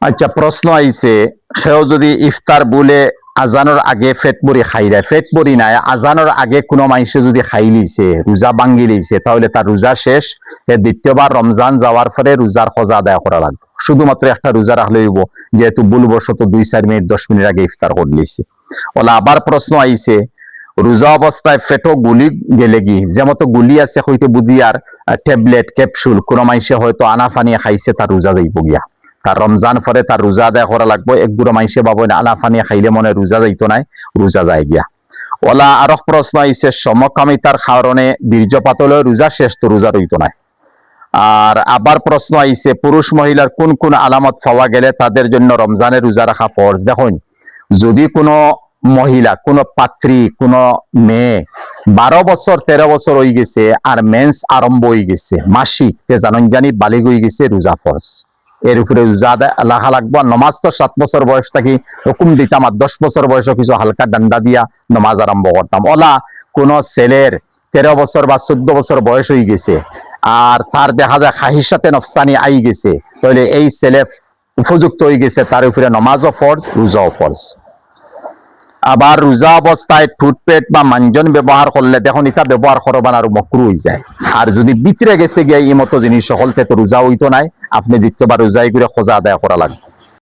আচ্ছা, প্রশ্ন আইছে, সেও যদি ইফতার বলে আজানোর আগে ফেট পরি খাই দেয়, ফেট পরি নাই, আজানোর আগে কোনো মানুষে যদি খাই লিছে, রোজা ভাঙ্গি লিছে, তাহলে তার রোজা শেষ। দ্বিতীয়বার রমজান যাওয়ার পরে রোজার খোঁজা আদায় করা লাগবে। শুধুমাত্র একটা রোজা রাখলে হইব, যেহেতু ভুলবশত 2-4 মিনিট 10 মিনিট আগে ইফতার করে লিছে। ওলা আবার প্রশ্ন আইছে, রোজা অবস্থায় ফেটো গুলি গেলে কি, যেমন গুলি আছে হইতে বুঝিয়ার ট্যাবলেট ক্যাপসুল কোনো মানুষে হয়তো আনা ফানিয়ে খাইছে, তার রোজা যাইব গিয়া। তার রমজান পরে তার রোজা আদায় করা লাগবে। একগুলো মানুষে বাবু আনা ফানিয়ে খাইলে মনে রোজা যাইতো নাই, রোজা যায় গিয়া। ওলা আরো প্রশ্ন আইছে, সমকামিতার কারণে বীর্যপাত হলে রোজা শেষ, তো রোজা রইতো নাই। আর আবার প্রশ্ন আইছে, পুরুষ মহিলার কোন কোন আলামত পাওয়া গেলে তাদের জন্য রমজানের রোজা রাখা ফরজ। দেখুন, যদি কোনো মহিলা, কোনো পাত্রী, কোনো মেয়ে 12 বছর 13 বছর হয়ে গেছে আর মেন্স আরম্ভ হয়ে গেছে, মাসিক জানন জানি বালিগ হয়ে গেছে, রোজা ফরজ। এর উপরে রোজা রাখা লাগবো। নমাজ তো 7 বছর বয়স থাকি হুকুম দিতাম, আর 10 বছর বয়সে কিছু হালকা ডান্ডা দিয়া নমাজ আরম্ভ করতাম। ওলা কোন ছেলের 13 বছর বা 14 বছর বয়স হয়ে গেছে আর তার দেখা যায় খাহিসাতে নফসানি আই গেছে, তাহলে এই ছেলে উপযুক্ত হয়ে গেছে, তার উপরে নমাজও ফরজ, রোজাও ফরজ। আবার রোজা অবস্থায় টুথপেস্ট বা মাঞ্জন ব্যবহার করলে দেখুন, এটা ব্যবহার করবার আর মকরু হয়ে যায়। আর যদি ভিতরে গেছে গিয়ে এই মতো জিনিস সকলতে, তো রোজা হইতো নাই, আপনি দ্বিতীয়বার রোজাই করে খোঁজা আদায় করা লাগবে।